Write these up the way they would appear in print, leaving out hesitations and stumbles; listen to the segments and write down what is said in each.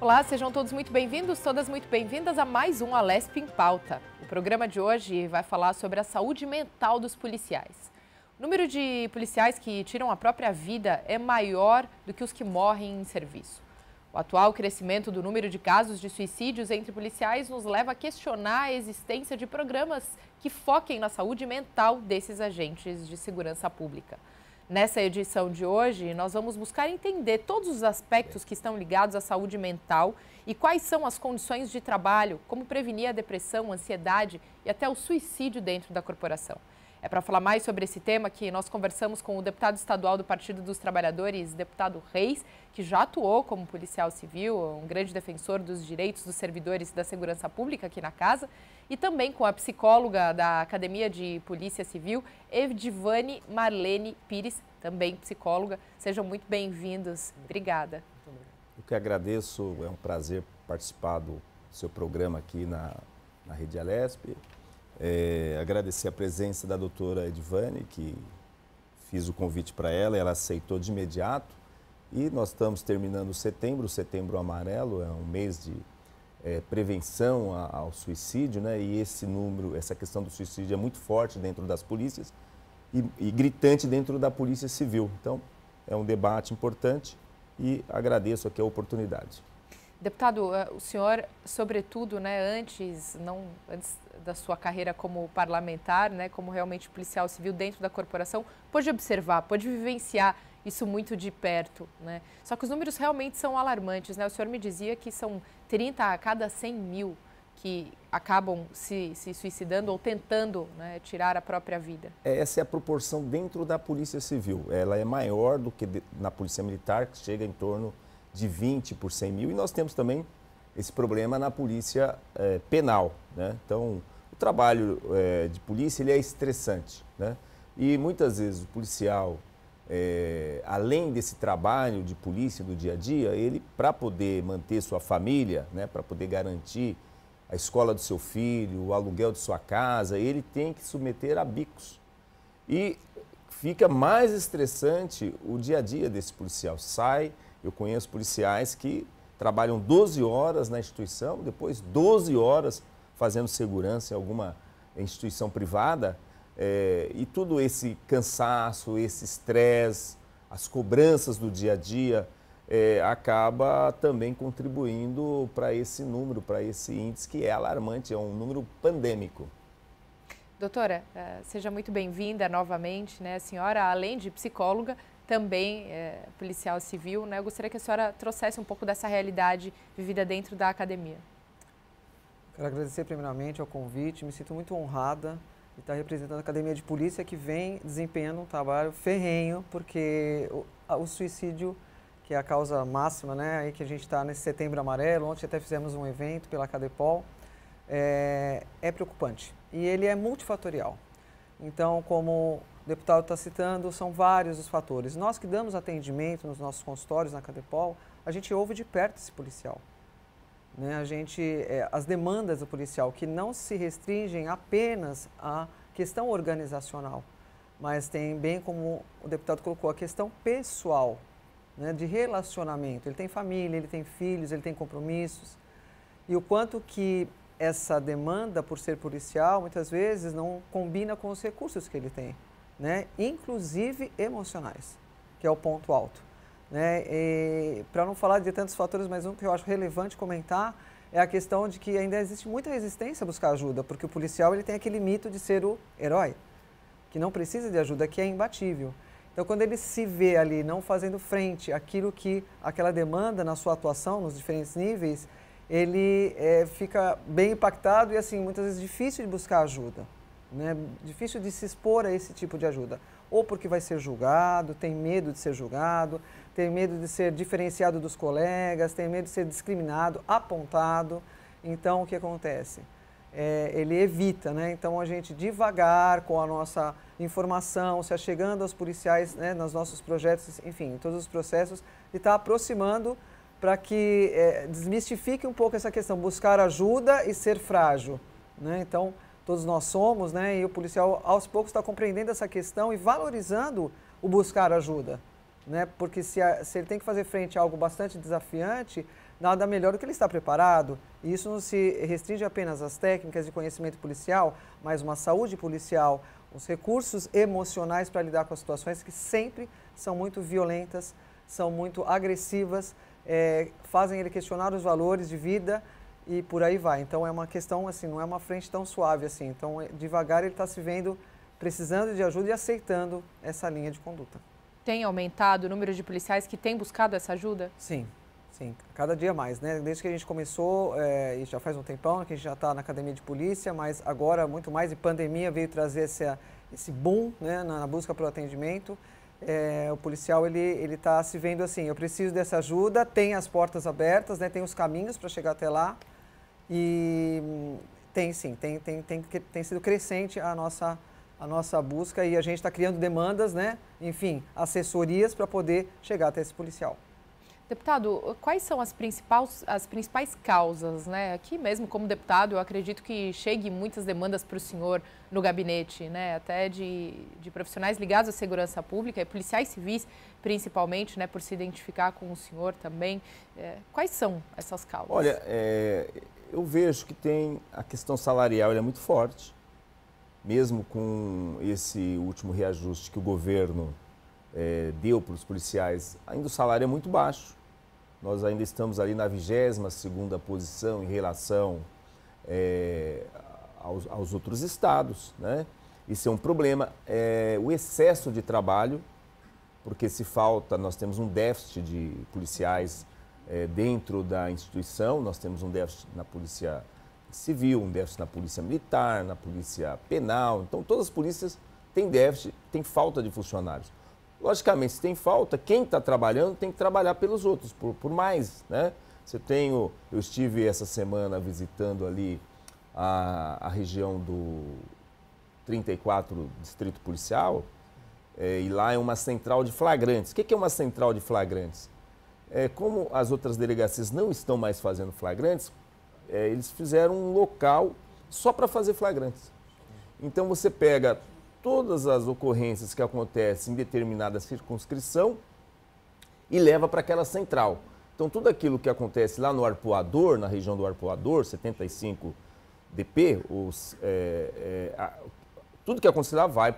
Olá, sejam todos muito bem-vindos, todas muito bem-vindas a mais um Alesp em Pauta. O programa de hoje vai falar sobre a saúde mental dos policiais. O número de policiais que tiram a própria vida é maior do que os que morrem em serviço. O atual crescimento do número de casos de suicídios entre policiais nos leva a questionar a existência de programas que foquem na saúde mental desses agentes de segurança pública. Nessa edição de hoje, nós vamos buscar entender todos os aspectos que estão ligados à saúde mental e quais são as condições de trabalho, como prevenir a depressão, a ansiedade e até o suicídio dentro da corporação. É para falar mais sobre esse tema que nós conversamos com o deputado estadual do Partido dos Trabalhadores, deputado Reis, que já atuou como policial civil, um grande defensor dos direitos dos servidores da segurança pública aqui na casa, e também com a psicóloga da Academia de Polícia Civil, Edivane Marlene Pires, também psicóloga. Sejam muito bem-vindos. Obrigada. Eu que agradeço, é um prazer participar do seu programa aqui na Rede Alesp. Agradecer a presença da doutora Edivane, que fiz o convite para ela, ela aceitou de imediato. E nós estamos terminando o Setembro Amarelo, é um mês de prevenção ao suicídio, né? E essa questão do suicídio é muito forte dentro das polícias e gritante dentro da Polícia Civil. Então, é um debate importante e agradeço aqui a oportunidade. Deputado, o senhor, sobretudo, né, antes da sua carreira como parlamentar, né, como realmente policial civil dentro da corporação, pôde observar, pôde vivenciar isso muito de perto, né? Só que os números realmente são alarmantes, né? O senhor me dizia que são 30 a cada 100 mil que acabam se suicidando ou tentando, né, tirar a própria vida. Essa é a proporção dentro da Polícia Civil. Ela é maior do que na Polícia Militar, que chega em torno de 20 por 100 mil. E nós temos também esse problema na Polícia Penal, né? Então, o trabalho de polícia ele é estressante, né? E muitas vezes o policial, além desse trabalho de polícia do dia a dia, ele, para poder manter sua família, né, para poder garantir a escola do seu filho, o aluguel de sua casa, ele tem que submeter a bicos. E fica mais estressante o dia a dia desse policial. Eu conheço policiais que trabalham 12 horas na instituição, depois 12 horas fazendo segurança em alguma instituição privada, e tudo esse cansaço, esse estresse, as cobranças do dia a dia, acaba também contribuindo para esse número, para esse índice que é alarmante, é um número pandêmico. Doutora, seja muito bem-vinda novamente, né? A senhora, além de psicóloga, também policial civil, né? Eu gostaria que a senhora trouxesse um pouco dessa realidade vivida dentro da academia. Quero agradecer primeiramente ao convite, me sinto muito honrada de estar representando a Academia de Polícia, que vem desempenhando um trabalho ferrenho, porque o suicídio, que é a causa máxima, né, aí que a gente está nesse Setembro Amarelo, ontem até fizemos um evento pela Cadepol, é preocupante e ele é multifatorial. Então, como o deputado está citando, são vários os fatores. Nós que damos atendimento nos nossos consultórios na Cadepol, a gente ouve de perto esse policial. Né? As demandas do policial, que não se restringem apenas à questão organizacional, mas tem, bem como o deputado colocou, a questão pessoal, né, de relacionamento. Ele tem família, ele tem filhos, ele tem compromissos. E o quanto que essa demanda por ser policial, muitas vezes, não combina com os recursos que ele tem, né, inclusive emocionais, que é o ponto alto. Né? Para não falar de tantos fatores, mas um que eu acho relevante comentar é a questão de que ainda existe muita resistência a buscar ajuda, porque o policial ele tem aquele mito de ser o herói, que não precisa de ajuda, que é imbatível. Então, quando ele se vê ali não fazendo frente àquela demanda na sua atuação, nos diferentes níveis, ele fica bem impactado e, assim, muitas vezes difícil de buscar ajuda, né? Difícil de se expor a esse tipo de ajuda. Ou porque vai ser julgado, tem medo de ser julgado, tem medo de ser diferenciado dos colegas, tem medo de ser discriminado, apontado. Então, o que acontece? Ele evita, né? Então, a gente devagar com a nossa informação, se achegando aos policiais, né, nos nossos projetos, enfim, em todos os processos, e está aproximando para que desmistifique um pouco essa questão, buscar ajuda e ser frágil, né? Então, todos nós somos, né? E o policial, aos poucos, está compreendendo essa questão e valorizando o buscar ajuda, né? Porque se ele tem que fazer frente a algo bastante desafiante, nada melhor do que ele estar preparado. E isso não se restringe apenas às técnicas de conhecimento policial, mas uma saúde policial, os recursos emocionais para lidar com as situações que sempre são muito violentas, são muito agressivas, fazem ele questionar os valores de vida e por aí vai. Então é uma questão assim, não é uma frente tão suave assim. Então devagar ele está se vendo precisando de ajuda e aceitando essa linha de conduta. Tem aumentado o número de policiais que têm buscado essa ajuda? Sim, sim, cada dia mais, né? Desde que a gente começou, e já faz um tempão que a gente já está na academia de polícia, mas agora muito mais, e pandemia veio trazer esse boom, né, na busca pelo atendimento. O policial ele está se vendo assim, eu preciso dessa ajuda, tem as portas abertas, né, tem os caminhos para chegar até lá e tem sim, tem sido crescente a nossa busca e a gente está criando demandas, né, enfim, assessorias para poder chegar até esse policial. Deputado, quais são as principais causas, né? Aqui mesmo, como deputado, eu acredito que chegue muitas demandas para o senhor no gabinete, né? Até de profissionais ligados à segurança pública e policiais civis, principalmente, né? Por se identificar com o senhor também. Quais são essas causas? Olha, eu vejo que tem a questão salarial, ela é muito forte, mesmo com esse último reajuste que o governo deu para os policiais, ainda o salário é muito baixo. Nós ainda estamos ali na 22ª posição em relação aos outros estados, né? Isso é um problema. O excesso de trabalho, porque se falta, nós temos um déficit de policiais dentro da instituição, nós temos um déficit na polícia civil, um déficit na polícia militar, na polícia penal. Então, todas as polícias têm déficit, tem falta de funcionários. Logicamente, se tem falta, quem está trabalhando tem que trabalhar pelos outros, por mais, né? Eu estive essa semana visitando ali a região do 34 Distrito Policial, e lá é uma central de flagrantes. O que é uma central de flagrantes? Como as outras delegacias não estão mais fazendo flagrantes, eles fizeram um local só para fazer flagrantes. Então você pega todas as ocorrências que acontecem em determinada circunscrição e leva para aquela central. Então, tudo aquilo que acontece lá no Arpoador, na região do Arpoador, 75 DP, tudo que acontecer lá vai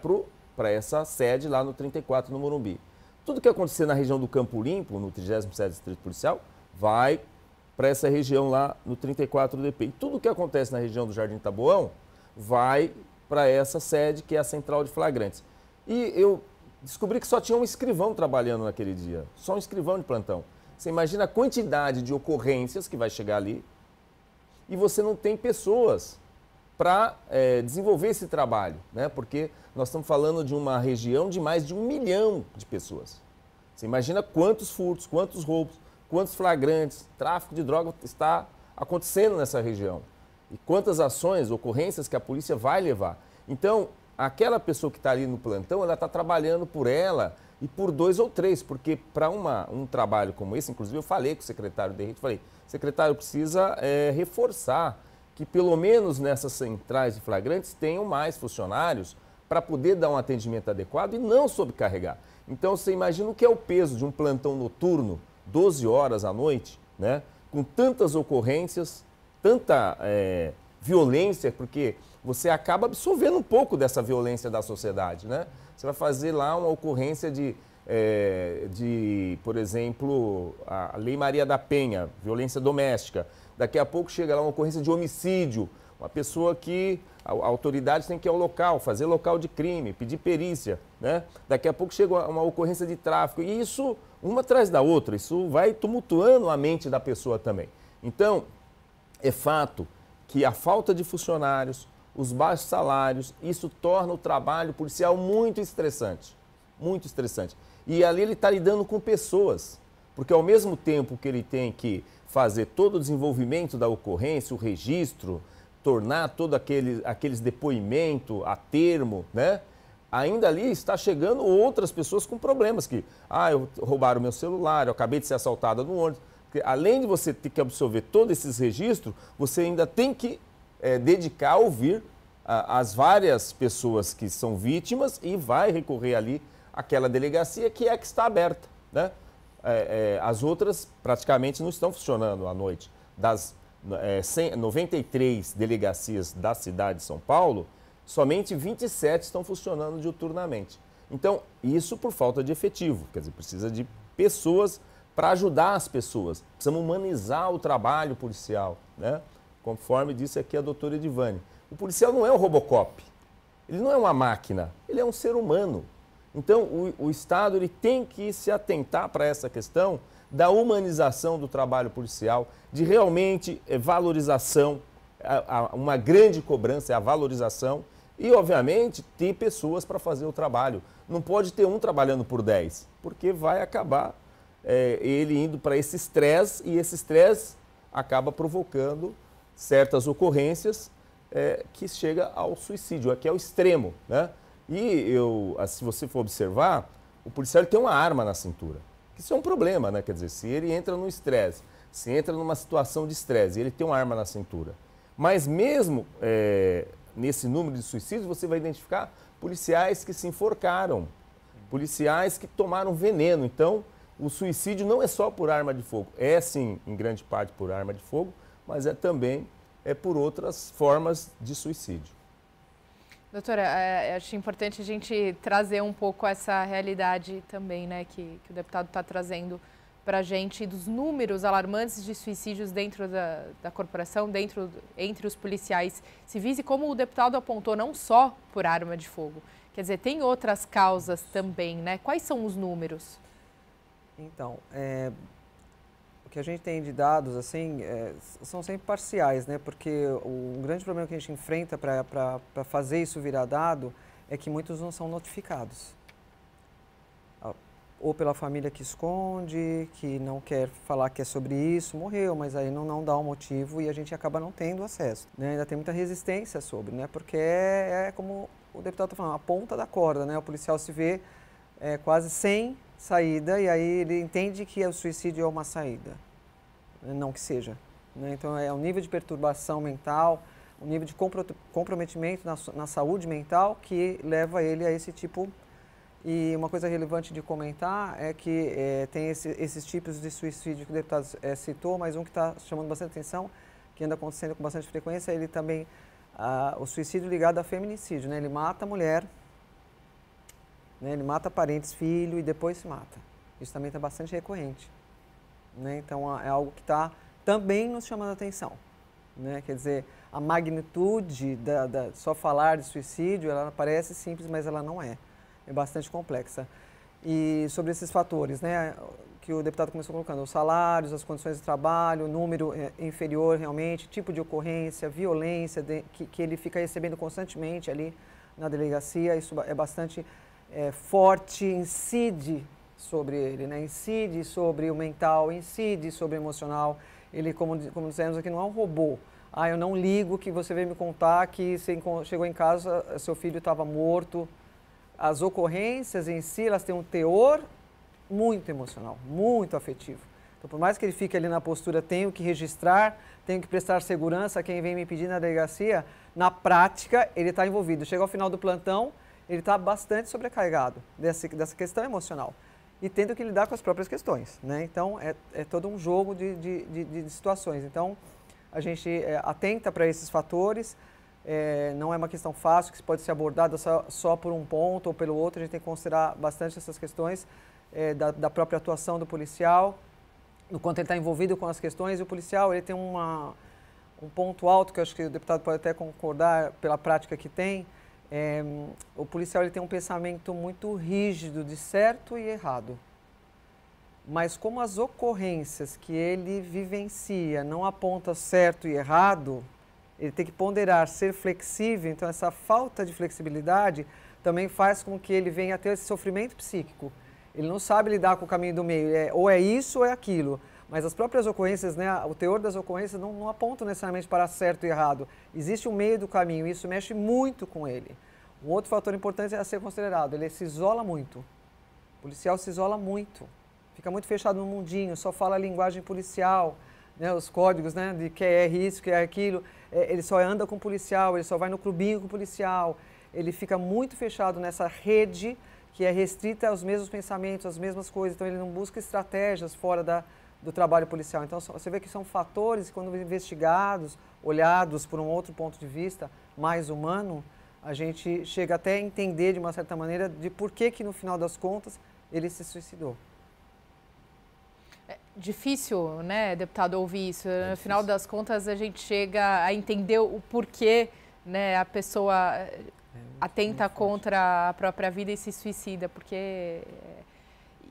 para essa sede lá no 34, no Morumbi. Tudo que acontecer na região do Campo Limpo, no 37º Distrito Policial, vai para essa região lá no 34 DP. E tudo que acontece na região do Jardim Taboão vai para essa sede, que é a central de flagrantes. E eu descobri que só tinha um escrivão trabalhando naquele dia, só um escrivão de plantão. Você imagina a quantidade de ocorrências que vai chegar ali e você não tem pessoas para desenvolver esse trabalho, né? Porque nós estamos falando de uma região de mais de 1 milhão de pessoas. Você imagina quantos furtos, quantos roubos, quantos flagrantes, tráfico de droga está acontecendo nessa região. E quantas ações, ocorrências que a polícia vai levar. Então, aquela pessoa que está ali no plantão, ela está trabalhando por ela e por 2 ou 3, porque para um trabalho como esse, inclusive eu falei com o secretário Derrite, falei, secretário, precisa reforçar que pelo menos nessas centrais de flagrantes tenham mais funcionários para poder dar um atendimento adequado e não sobrecarregar. Então, você imagina o que é o peso de um plantão noturno, 12 horas à noite, né, com tantas ocorrências, tanta violência, porque você acaba absorvendo um pouco dessa violência da sociedade, né? Você vai fazer lá uma ocorrência de por exemplo, a Lei Maria da Penha, violência doméstica. Daqui a pouco chega lá uma ocorrência de homicídio, uma pessoa que a autoridade tem que ir ao local, fazer local de crime, pedir perícia, né? Daqui a pouco chega uma ocorrência de tráfico e isso, uma atrás da outra, isso vai tumultuando a mente da pessoa também. Então, é fato que a falta de funcionários, os baixos salários, isso torna o trabalho policial muito estressante. Muito estressante. E ali ele está lidando com pessoas, porque ao mesmo tempo que ele tem que fazer todo o desenvolvimento da ocorrência, o registro, tornar todo aqueles depoimentos a termo, né? Ainda ali está chegando outras pessoas com problemas que, roubaram meu celular, eu acabei de ser assaltada no ônibus. Além de você ter que absorver todos esses registros, você ainda tem que dedicar a ouvir as várias pessoas que são vítimas e vai recorrer ali àquela delegacia que está aberta, né? as outras praticamente não estão funcionando à noite. Das 93 delegacias da cidade de São Paulo, somente 27 estão funcionando diuturnamente. Então, isso por falta de efetivo, quer dizer, precisa de pessoas para ajudar as pessoas. Precisamos humanizar o trabalho policial, né? Conforme disse aqui a doutora Edivane. O policial não é um Robocop, ele não é uma máquina, ele é um ser humano. Então, o Estado ele tem que se atentar para essa questão da humanização do trabalho policial, de realmente valorização, uma grande cobrança é a valorização e, obviamente, ter pessoas para fazer o trabalho. Não pode ter um trabalhando por 10, porque vai acabar ele indo para esse estresse e esse estresse acaba provocando certas ocorrências que chega ao suicídio, que é o extremo, né? E se você for observar, o policial ele tem uma arma na cintura. Isso é um problema, né? Quer dizer, se ele entra no estresse, se entra numa situação de estresse, ele tem uma arma na cintura. Mas mesmo nesse número de suicídios, você vai identificar policiais que se enforcaram, policiais que tomaram veneno. Então, o suicídio não é só por arma de fogo. É, sim, em grande parte por arma de fogo, mas também por outras formas de suicídio. Doutora, acho importante a gente trazer um pouco essa realidade também, né, que o deputado está trazendo para a gente, dos números alarmantes de suicídios dentro da corporação, entre os policiais civis, e como o deputado apontou, não só por arma de fogo. Quer dizer, tem outras causas também, né? Quais são os números? Então, o que a gente tem de dados, assim, são sempre parciais, né? Porque o grande problema que a gente enfrenta para fazer isso virar dado é que muitos não são notificados. Ou pela família que esconde, que não quer falar que é sobre isso, morreu, mas aí não dá um motivo e a gente acaba não tendo acesso, né? Ainda tem muita resistência sobre, né? Porque é como o deputado está falando, a ponta da corda, né? O policial se vê quase sem saída e aí ele entende que o suicídio é uma saída, não que seja, né? Então é um nível de perturbação mental, um nível de comprometimento na saúde mental que leva ele a esse tipo. E uma coisa relevante de comentar é que tem esses tipos de suicídio que o deputado citou, mas um que está chamando bastante atenção, que anda acontecendo com bastante frequência, ele também, o suicídio ligado a feminicídio, né? Ele mata a mulher, né? Ele mata parentes, filho e depois se mata. Isso também está bastante recorrente, né? Então é algo que está também nos chamando a atenção, né? Quer dizer, a magnitude só falar de suicídio, ela parece simples, mas ela não é. É bastante complexa. E sobre esses fatores, né, que o deputado começou colocando, os salários, as condições de trabalho, número inferior realmente, tipo de ocorrência, violência que ele fica recebendo constantemente ali na delegacia, isso é bastante forte, incide sobre ele, né, incide sobre o mental, incide sobre o emocional. Ele, como dissemos aqui, não é um robô. Eu não ligo que você veio me contar que você chegou em casa, seu filho estava morto. As ocorrências em si, elas têm um teor muito emocional, muito afetivo. Então, por mais que ele fique ali na postura, tenho que registrar, tenho que prestar segurança a quem vem me pedir na delegacia, na prática, ele está envolvido. Chega ao final do plantão, ele está bastante sobrecarregado dessa questão emocional e tendo que lidar com as próprias questões, né? Então, é todo um jogo de situações. Então, a gente atenta para esses fatores. Não é uma questão fácil, que pode ser abordada só por um ponto ou pelo outro. A gente tem que considerar bastante essas questões da própria atuação do policial, no quanto ele está envolvido com as questões. E o policial ele tem um ponto alto, que eu acho que o deputado pode até concordar pela prática que tem. O policial ele tem um pensamento muito rígido de certo e errado. Mas como as ocorrências que ele vivencia não apontam certo e errado, ele tem que ponderar, ser flexível. Então essa falta de flexibilidade também faz com que ele venha a ter esse sofrimento psíquico. Ele não sabe lidar com o caminho do meio, ou é isso ou é aquilo. Mas as próprias ocorrências, né, o teor das ocorrências não apontam necessariamente para certo e errado. Existe um meio do caminho e isso mexe muito com ele. Um outro fator importante a ser considerado, ele se isola muito. O policial se isola muito, fica muito fechado no mundinho, só fala a linguagem policial, né, os códigos, né, de que é isso, que é aquilo. Ele só anda com o policial, ele só vai no clubinho com o policial. Ele fica muito fechado nessa rede que é restrita aos mesmos pensamentos, às mesmas coisas, então ele não busca estratégias fora do trabalho policial. Então você vê que são fatores que, quando investigados, olhados por um outro ponto de vista mais humano, a gente chega até a entender de uma certa maneira de por que no final das contas ele se suicidou. É difícil, né, deputado, ouvir isso. No final das contas, a gente chega a entender o porquê, né, a pessoa atenta contra a própria vida e se suicida, porque...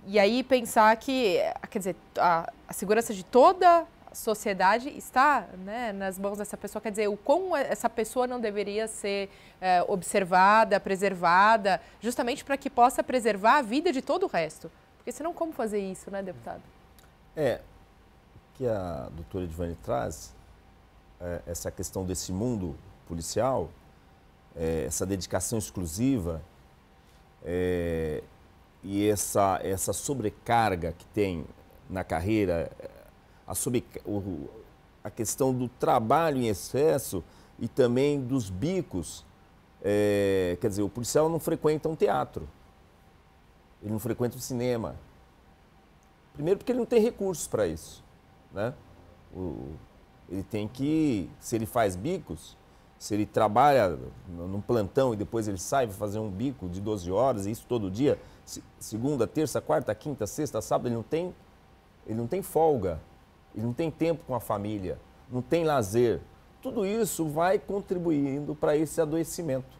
E aí pensar que, quer dizer, a segurança de toda a sociedade está, né, nas mãos dessa pessoa, quer dizer, o como essa pessoa não deveria ser observada, preservada, justamente para que possa preservar a vida de todo o resto. Porque senão como fazer isso, né, deputado? O que a doutora Edivane traz, essa questão desse mundo policial, essa dedicação exclusiva e essa sobrecarga que tem na carreira, a questão do trabalho em excesso e também dos bicos. Quer dizer, o policial não frequenta um teatro, ele não frequenta um cinema. Primeiro porque ele não tem recursos para isso, né? Ele tem que, se ele faz bicos, se ele trabalha num plantão e depois ele sai para fazer um bico de 12 horas, e isso todo dia, segunda, terça, quarta, quinta, sexta, sábado, ele não tem folga, ele não tem tempo com a família, não tem lazer. Tudo isso vai contribuindo para esse adoecimento,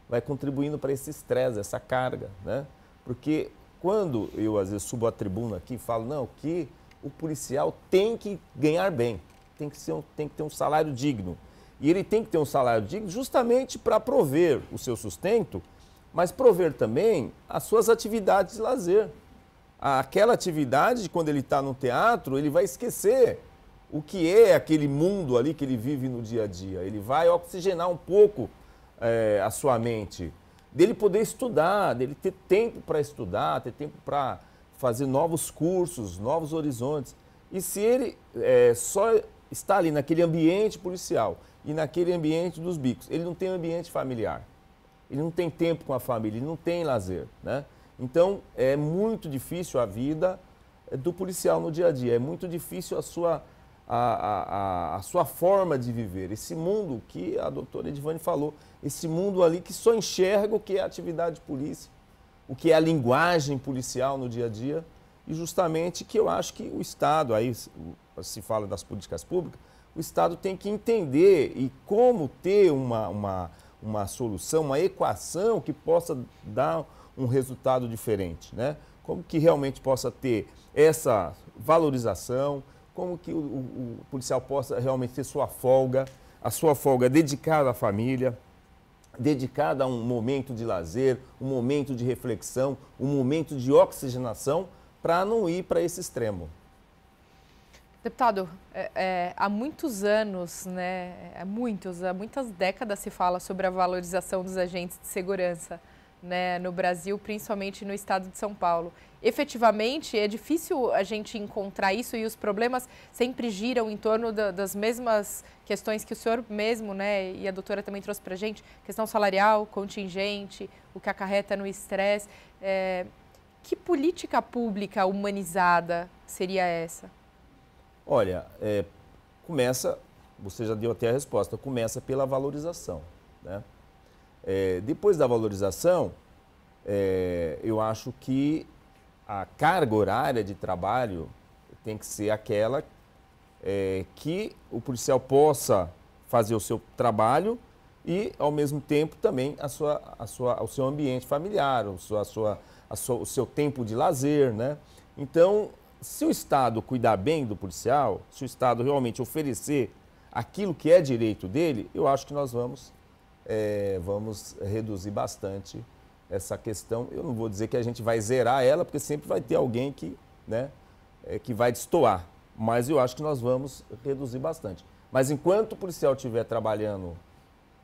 vai contribuindo para esse estresse, essa carga, né? Porque quando eu, às vezes, subo à tribuna aqui e falo, não, que o policial tem que ganhar bem, tem que ter um salário digno. E ele tem que ter um salário digno justamente para prover o seu sustento, mas prover também as suas atividades de lazer. Aquela atividade, quando ele está no teatro, ele vai esquecer o que é aquele mundo ali que ele vive no dia a dia. Ele vai oxigenar um pouco a sua mente, dele poder estudar, dele ter tempo para estudar, ter tempo para fazer novos cursos, novos horizontes. E se ele só está ali naquele ambiente policial e naquele ambiente dos bicos, ele não tem um ambiente familiar, ele não tem tempo com a família, ele não tem lazer, né? Então, é muito difícil a vida do policial no dia a dia, é muito difícil a sua forma de viver, esse mundo que a doutora Edivane falou, esse mundo ali que só enxerga o que é a atividade de polícia, o que é a linguagem policial no dia a dia, e justamente que eu acho que o Estado, aí se fala das políticas públicas, o Estado tem que entender e como ter uma solução, uma equação que possa dar um resultado diferente, né? Como que realmente possa ter essa valorização, como que o policial possa realmente ter a sua folga dedicada à família, dedicada a um momento de lazer, um momento de reflexão, um momento de oxigenação, para não ir para esse extremo. Deputado, há muitos anos, né, há muitas décadas se fala sobre a valorização dos agentes de segurança, né, no Brasil, principalmente no estado de São Paulo. Efetivamente, é difícil a gente encontrar isso e os problemas sempre giram em torno das mesmas questões que o senhor mesmo, né, e a doutora também trouxe para a gente, questão salarial, contingente, o que acarreta no estresse. Que política pública humanizada seria essa? Olha, você já deu até a resposta, começa pela valorização, né? Depois da valorização, eu acho que a carga horária de trabalho tem que ser aquela que o policial possa fazer o seu trabalho e, ao mesmo tempo, também o seu ambiente familiar, o seu tempo de lazer, né? Então, se o Estado cuidar bem do policial, se o Estado realmente oferecer aquilo que é direito dele, eu acho que nós vamos reduzir bastante essa questão. Eu não vou dizer que a gente vai zerar ela, porque sempre vai ter alguém que, né, que vai destoar, mas eu acho que nós vamos reduzir bastante. Mas enquanto o policial estiver trabalhando,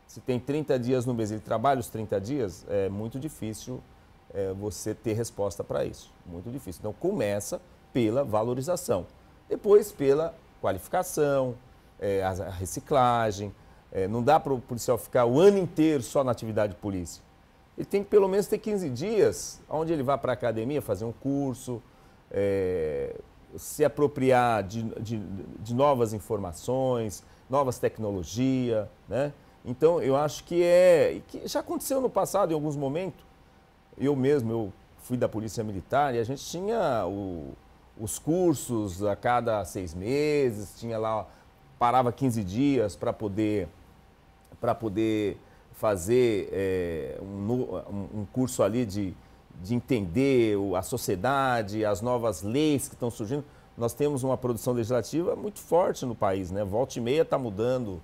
se tem 30 dias no mês, ele trabalha os 30 dias, é muito difícil você ter resposta para isso, muito difícil. Então começa pela valorização, depois pela qualificação, a reciclagem. Não dá para o policial ficar o ano inteiro só na atividade de polícia. ele tem que pelo menos ter 15 dias, onde ele vai para a academia fazer um curso, se apropriar de novas informações, novas tecnologias, né? Então, eu acho que já aconteceu no passado, em alguns momentos. Eu fui da Polícia Militar e a gente tinha os cursos a cada 6 meses, tinha lá, parava 15 dias para poder fazer um curso ali de entender a sociedade, as novas leis que estão surgindo. Nós temos uma produção legislativa muito forte no país, né? Volta e meia está mudando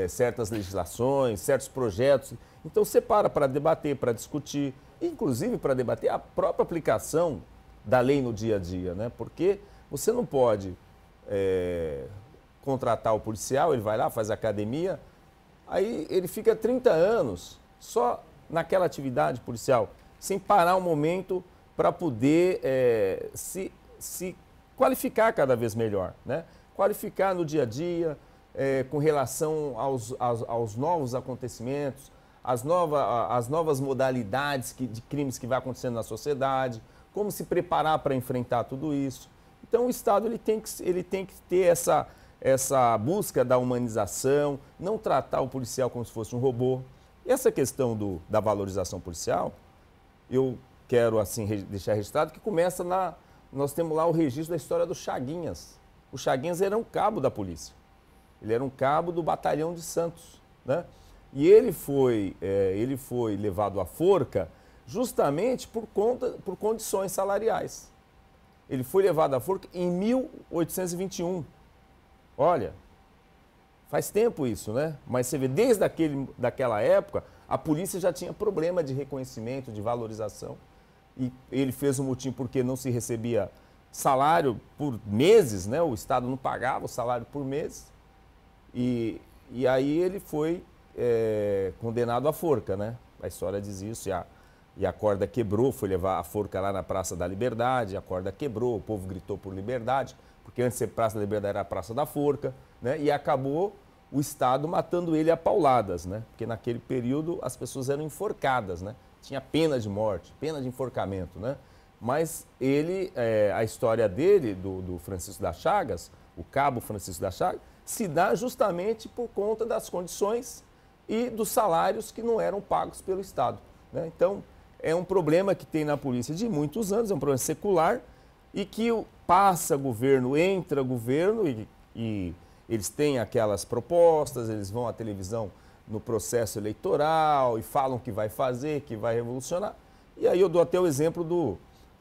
certas legislações, certos projetos. Então, você para debater, para discutir, inclusive para debater a própria aplicação da lei no dia a dia, né? Porque você não pode contratar o policial, ele vai lá, faz academia, aí ele fica 30 anos só naquela atividade policial, sem parar um momento para poder se qualificar cada vez melhor, né? Qualificar no dia a dia, com relação aos novos acontecimentos, as novas modalidades de crimes que vai acontecendo na sociedade, como se preparar para enfrentar tudo isso. Então, o Estado ele tem que ter essa busca da humanização, não tratar o policial como se fosse um robô. E essa questão da valorização policial, eu quero assim deixar registrado que começa nós temos lá o registro da história do Chaguinhas. O Chaguinhas era um cabo da polícia. Ele era um cabo do Batalhão de Santos, né? E ele foi levado à forca justamente por condições salariais. Ele foi levado à forca em 1821. Olha, faz tempo isso, né? Mas você vê, desde daquela época, a polícia já tinha problema de reconhecimento, de valorização. E ele fez um motim porque não se recebia salário por meses, né? O Estado não pagava o salário por meses. E aí ele foi condenado à forca, né? A história diz isso, e a corda quebrou, foi levar a forca lá na Praça da Liberdade, a corda quebrou, o povo gritou por liberdade, porque antes de ser Praça da Liberdade era a Praça da Forca, né? E acabou o Estado matando ele a pauladas, né? Porque naquele período as pessoas eram enforcadas, né? Tinha pena de morte, pena de enforcamento, né? Mas a história dele, do Francisco das Chagas, o cabo Francisco das Chagas, se dá justamente por conta das condições e dos salários que não eram pagos pelo Estado, né? Então, é um problema que tem na polícia de muitos anos, é um problema secular e que passa governo, entra governo e eles têm aquelas propostas, eles vão à televisão no processo eleitoral e falam que vai fazer, que vai revolucionar. E aí eu dou até o exemplo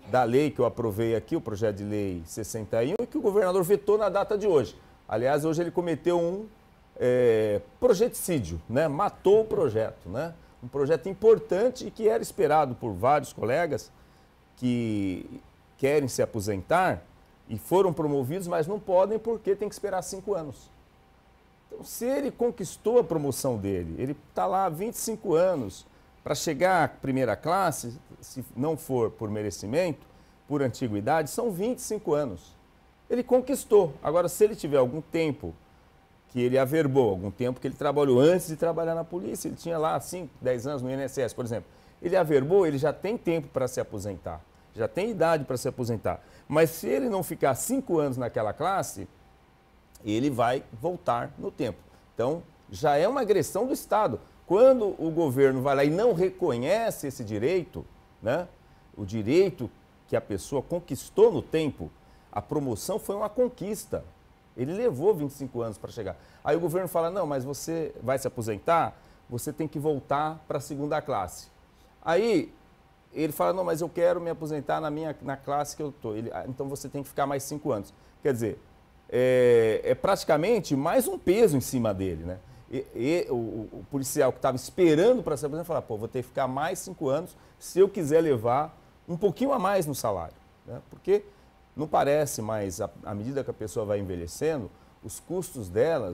da lei que eu aprovei aqui, o projeto de lei 61, e que o governador vetou na data de hoje. Aliás, hoje ele cometeu um projeticídio, né? Matou o projeto, né? Um projeto importante e que era esperado por vários colegas que querem se aposentar e foram promovidos, mas não podem porque tem que esperar 5 anos. Então, se ele conquistou a promoção dele, ele está lá há 25 anos, para chegar à primeira classe, se não for por merecimento, por antiguidade, são 25 anos. Ele conquistou. Agora, se ele tiver algum tempo que ele averbou, algum tempo que ele trabalhou antes de trabalhar na polícia, ele tinha lá 5, 10 anos no INSS, por exemplo, ele averbou, ele já tem tempo para se aposentar, já tem idade para se aposentar. Mas se ele não ficar 5 anos naquela classe, ele vai voltar no tempo. Então, já é uma agressão do Estado. Quando o governo vai lá e não reconhece esse direito, né, o direito que a pessoa conquistou no tempo, a promoção foi uma conquista. Ele levou 25 anos para chegar. Aí o governo fala, não, mas você vai se aposentar, você tem que voltar para a segunda classe. Aí ele fala, não, mas eu quero me aposentar na classe que eu estou. Então você tem que ficar mais 5 anos. Quer dizer, é praticamente mais um peso em cima dele, né? O policial que estava esperando para se aposentar fala, pô, vou ter que ficar mais 5 anos se eu quiser levar um pouquinho a mais no salário, né? Porque não parece, mas à medida que a pessoa vai envelhecendo, os custos dela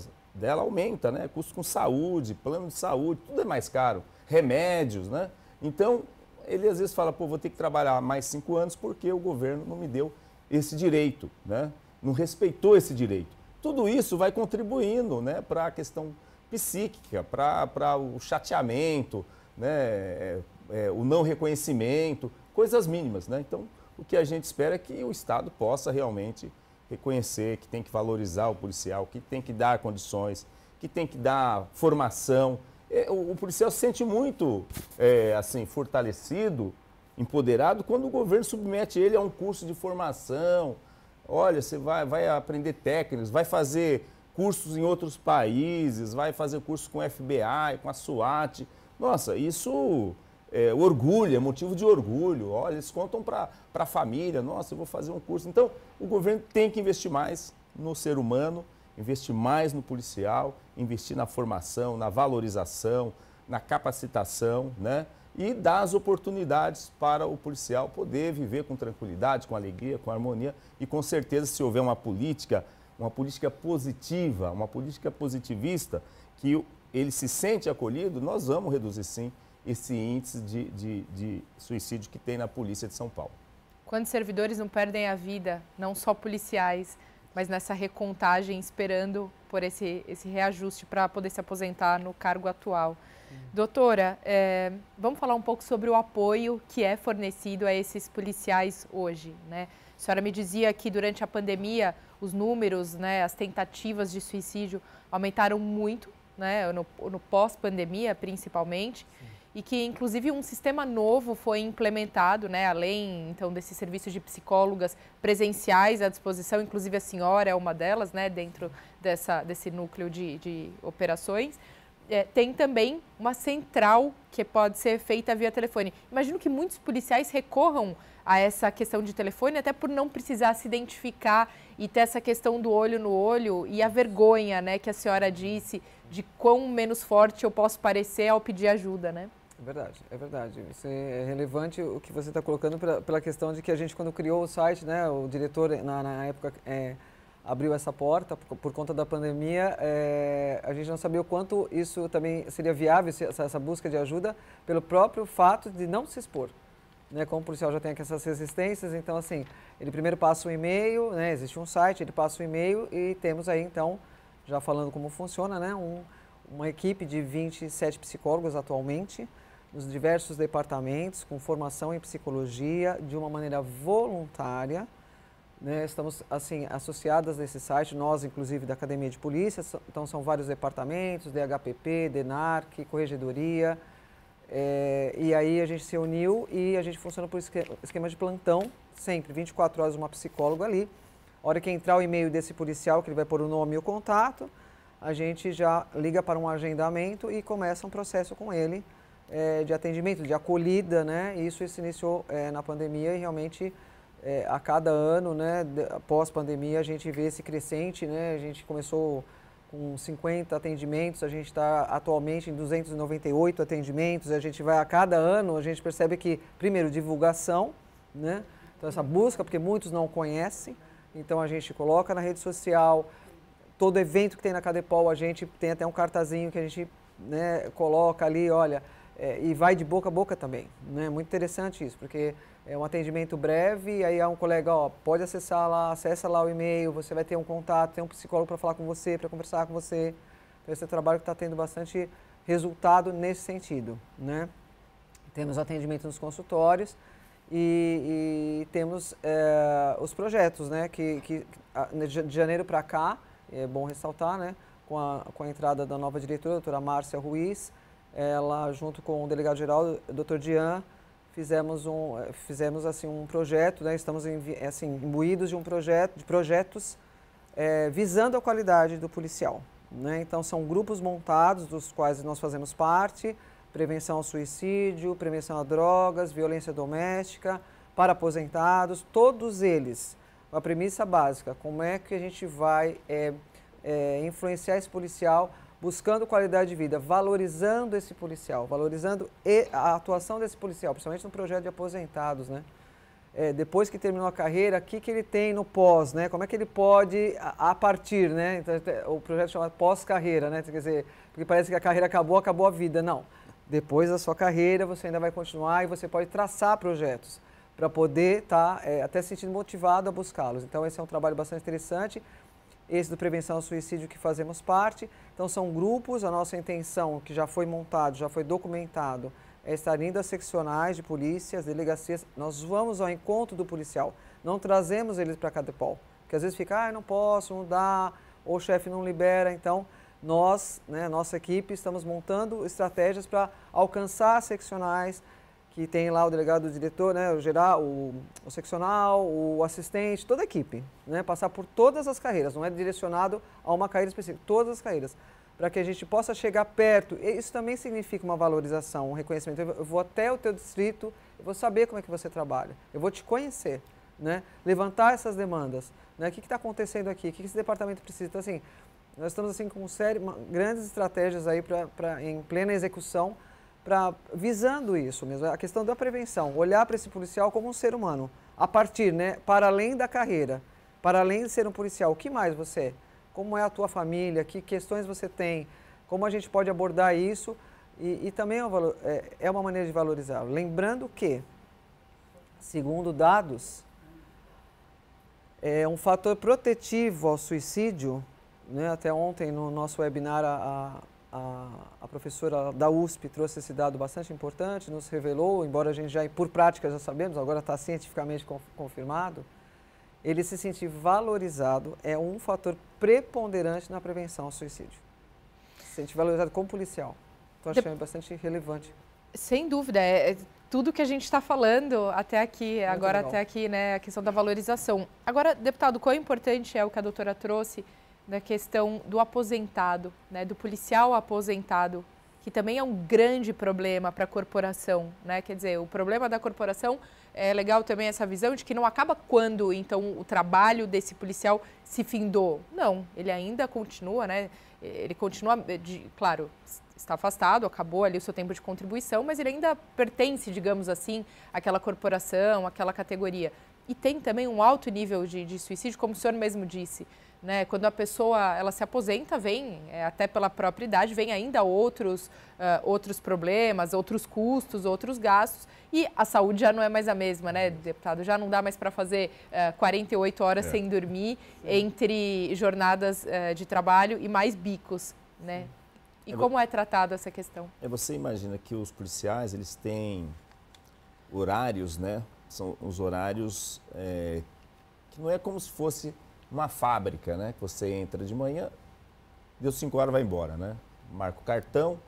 aumentam, né? Custos com saúde, plano de saúde, tudo é mais caro, remédios, né? Então, ele às vezes fala, pô, vou ter que trabalhar mais 5 anos porque o governo não me deu esse direito, né? Não respeitou esse direito. Tudo isso vai contribuindo, né, para a questão psíquica, para o chateamento, né? o não reconhecimento, coisas mínimas, né? Então, o que a gente espera é que o Estado possa realmente reconhecer, que tem que valorizar o policial, que tem que dar condições, que tem que dar formação. O policial se sente muito assim, fortalecido, empoderado, quando o governo submete ele a um curso de formação. Olha, você vai aprender técnicas, vai fazer cursos em outros países, vai fazer curso com o FBI, com a SWAT. Nossa, isso orgulho, é motivo de orgulho. Olha, eles contam para a família, nossa, eu vou fazer um curso. Então, o governo tem que investir mais no ser humano, investir mais no policial, investir na formação, na valorização, na capacitação, né? E dar as oportunidades para o policial poder viver com tranquilidade, com alegria, com harmonia. E com certeza, se houver uma política positiva, uma política positivista, que ele se sente acolhido, nós vamos reduzir sim esse índice de suicídio que tem na Polícia de São Paulo. Quantos servidores não perdem a vida, não só policiais, mas nessa recontagem, esperando por esse reajuste para poder se aposentar no cargo atual? Doutora, vamos falar um pouco sobre o apoio que é fornecido a esses policiais hoje, né? A senhora me dizia que durante a pandemia os números, né, as tentativas de suicídio aumentaram muito, né, no pós-pandemia principalmente. Sim. E que inclusive um sistema novo foi implementado, né, além então desse serviço de psicólogas presenciais à disposição, inclusive a senhora é uma delas, né, dentro desse núcleo de operações. Tem também uma central que pode ser feita via telefone. Imagino que muitos policiais recorram a essa questão de telefone, até por não precisar se identificar e ter essa questão do olho no olho e a vergonha, né, que a senhora disse, de quão menos forte eu posso parecer ao pedir ajuda, né? É verdade, é verdade. Isso é relevante o que você está colocando pela questão de que a gente, quando criou o site, né, o diretor, na época, abriu essa porta por conta da pandemia. A gente não sabia o quanto isso também seria viável, essa busca de ajuda, pelo próprio fato de não se expor. Né, como o policial já tem essas resistências, então assim, ele primeiro passa um e-mail, né, existe um site, ele passa o e-mail e temos aí então, já falando como funciona, né, uma equipe de 27 psicólogos atualmente, nos diversos departamentos, com formação em psicologia, de uma maneira voluntária, né, estamos assim, associadas nesse site, nós inclusive da Academia de Polícia, então são vários departamentos, DHPP, DENARC, Corregedoria. E aí a gente se uniu e a gente funciona por esquema de plantão, sempre, 24 horas uma psicóloga ali. A hora que entrar o e-mail desse policial, que ele vai pôr o nome e o contato, a gente já liga para um agendamento e começa um processo com ele de atendimento, de acolhida, né? Isso se iniciou na pandemia e realmente a cada ano, né, após pandemia, a gente vê esse crescente, né? A gente começou com 50 atendimentos, a gente está atualmente em 298 atendimentos, a gente vai a cada ano, a gente percebe que, primeiro, divulgação, né? Então essa busca, porque muitos não conhecem, então a gente coloca na rede social, todo evento que tem na Cadepol, a gente tem até um cartazinho que a gente, né, coloca ali, olha, e vai de boca a boca também, né? Muito interessante isso, porque é um atendimento breve, aí há um colega, ó, pode acessar lá, acessa lá o e-mail, você vai ter um contato, tem um psicólogo para falar com você, para conversar com você. Então esse é um trabalho que está tendo bastante resultado nesse sentido, né? Temos atendimento nos consultórios e temos os projetos, né? De janeiro para cá, é bom ressaltar, né? Com a entrada da nova diretora, a doutora Márcia Ruiz, ela junto com o delegado-geral, Dr. Dian, fizemos assim um projeto, né? Estamos assim imbuídos de projetos visando a qualidade do policial, né? Então são grupos montados dos quais nós fazemos parte: prevenção ao suicídio, prevenção a drogas, violência doméstica, para aposentados, todos eles. A premissa básica: como é que a gente vai influenciar esse policial, buscando qualidade de vida, valorizando esse policial, valorizando a atuação desse policial, principalmente no projeto de aposentados, né? Depois que terminou a carreira, o que ele tem no pós, né? Como é que ele pode, a partir, né? Então, o projeto chama pós-carreira, né? Quer dizer, porque parece que a carreira acabou a vida. Não. Depois da sua carreira, você ainda vai continuar e você pode traçar projetos para poder estar até se sentindo motivado a buscá-los. Então, esse é um trabalho bastante interessante. Esse do Prevenção ao Suicídio que fazemos parte. Então, são grupos, a nossa intenção, que já foi montado, já foi documentado, é estar indo às seccionais de polícia, às delegacias. Nós vamos ao encontro do policial, não trazemos eles para a CADEPOL. Porque às vezes fica, não posso, não dá, ou o chefe não libera. Então, nós, nossa equipe, estamos montando estratégias para alcançar as seccionais, que tem lá o delegado, o diretor, o geral, o seccional, o assistente, toda a equipe. Passar por todas as carreiras, não é direcionado a uma carreira específica, todas as carreiras, para que a gente possa chegar perto. Isso também significa uma valorização, um reconhecimento. Eu vou até o teu distrito, eu vou saber como é que você trabalha, eu vou te conhecer, levantar essas demandas. O que está acontecendo aqui? O que esse departamento precisa? Então, assim, nós estamos assim, com grandes estratégias aí em plena execução, visando isso mesmo, a questão da prevenção, olhar para esse policial como um ser humano, a partir, para além da carreira, para além de ser um policial, o que mais você é? Como é a tua família? Que questões você tem? Como a gente pode abordar isso? E também é uma maneira de valorizar. Lembrando que, segundo dados, é um fator protetivo ao suicídio. Até ontem, no nosso webinar, a professora da USP trouxe esse dado bastante importante, nos revelou, embora a gente já, por prática, já sabemos, agora está cientificamente confirmado, ele se sentir valorizado é um fator preponderante na prevenção ao suicídio. Se sentir valorizado como policial. Então, acho que é bastante relevante. Sem dúvida, é tudo que a gente está falando até aqui, muito agora legal. Até aqui, a questão da valorização. Agora, deputado, quão importante é o que a doutora trouxe da questão do aposentado, do policial aposentado, que também é um grande problema para a corporação, Quer dizer, o problema da corporação é legal também essa visão de que não acaba quando, então, o trabalho desse policial se findou. Não, ele ainda continua, Ele continua, claro, está afastado, acabou ali o seu tempo de contribuição, mas ele ainda pertence, digamos assim, àquela corporação, àquela categoria. E tem também um alto nível de suicídio, como o senhor mesmo disse, Quando a pessoa ela se aposenta, vem, até pela própria idade, vem ainda outros problemas, outros custos, outros gastos, e a saúde já não é mais a mesma, deputado? Já não dá mais para fazer 48 horas sem dormir, entre jornadas de trabalho e mais bicos, E como é tratada essa questão? Você imagina que os policiais, eles têm horários, São os horários que não é como se fosse uma fábrica, que você entra de manhã, deu 5 horas, vai embora, Marca o cartão,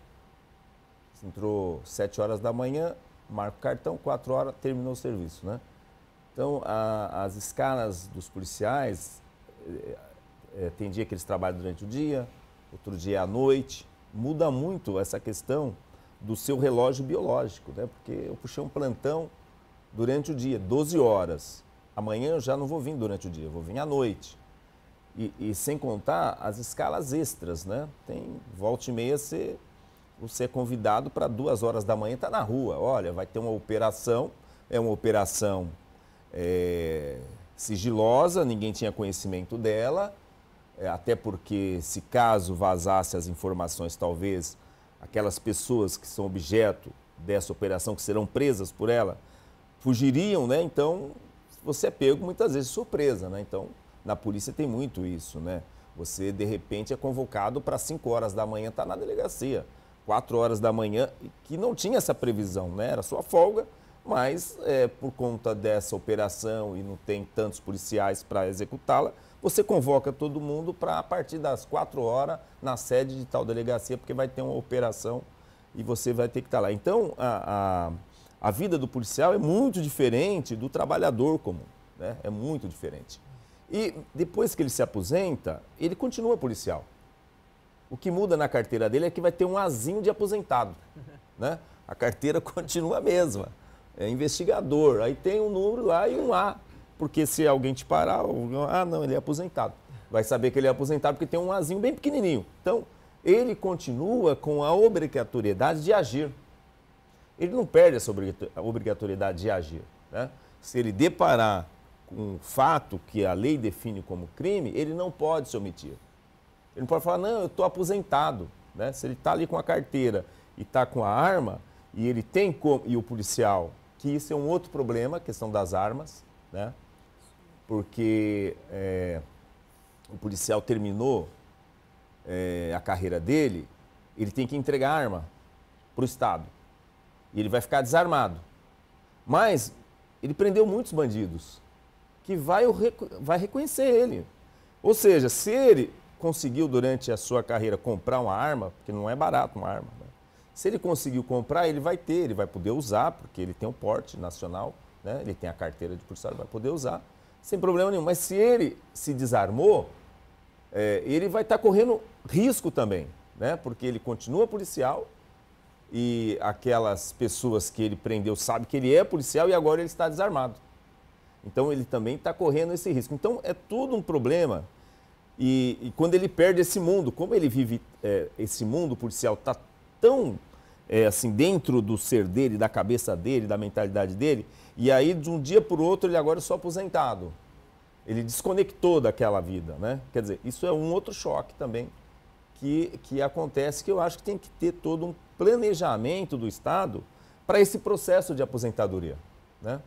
você entrou 7 horas da manhã, marca o cartão, 4 horas, terminou o serviço, Então, as escalas dos policiais, tem dia que eles trabalham durante o dia, outro dia à noite, muda muito essa questão do seu relógio biológico, Porque eu puxei um plantão durante o dia, 12 horas. Amanhã eu já não vou vir durante o dia, eu vou vir à noite. E sem contar as escalas extras, Tem volta e meia, você é convidado para 2 horas da manhã estar na rua. Olha, vai ter uma operação, é uma operação sigilosa, ninguém tinha conhecimento dela, até porque se caso vazasse as informações, talvez aquelas pessoas que são objeto dessa operação, que serão presas por ela, fugiriam, Então, você é pego muitas vezes de surpresa, Então, na polícia tem muito isso, Você, de repente, é convocado para 5 horas da manhã estar na delegacia, 4 horas da manhã, que não tinha essa previsão, Era sua folga, mas por conta dessa operação e não tem tantos policiais para executá-la, você convoca todo mundo para, a partir das 4 horas, na sede de tal delegacia, porque vai ter uma operação e você vai ter que estar lá. Então, a vida do policial é muito diferente do trabalhador comum, É muito diferente. E depois que ele se aposenta, ele continua policial. O que muda na carteira dele é que vai ter um azinho de aposentado, A carteira continua a mesma, é investigador, aí tem um número lá e um A, porque se alguém te parar, não, ele é aposentado. Vai saber que ele é aposentado porque tem um azinho bem pequenininho. Então, ele continua com a obrigatoriedade de agir. Ele não perde essa obrigatoriedade de agir, Se ele deparar com um fato que a lei define como crime, ele não pode se omitir. Ele não pode falar, não, eu estou aposentado, Se ele está ali com a carteira e está com a arma, e ele tem como, e o policial, que isso é um outro problema, a questão das armas, Porque o policial terminou a carreira dele, ele tem que entregar a arma para o Estado. e ele vai ficar desarmado. Mas ele prendeu muitos bandidos que vai reconhecer ele. Ou seja, se ele conseguiu durante a sua carreira comprar uma arma, porque não é barato uma arma, né? Se ele conseguiu comprar, ele vai poder usar, porque ele tem um porte nacional, né? Ele tem a carteira de policial, ele vai poder usar, sem problema nenhum. Mas se ele se desarmou, ele vai estar correndo risco também, né? Porque ele continua policial e aquelas pessoas que ele prendeu sabem que ele é policial e agora ele está desarmado. Então ele também está correndo esse risco. Então é tudo um problema. E quando ele perde esse mundo, como ele vive esse mundo policial, está tão assim dentro do ser dele, da cabeça dele, da mentalidade dele, e aí de um dia para o outro ele agora é só aposentado. Ele desconectou daquela vida, né? Quer dizer, isso é um outro choque também que acontece, que eu acho que tem que ter todo um planejamento do Estado para esse processo de aposentadoria, né?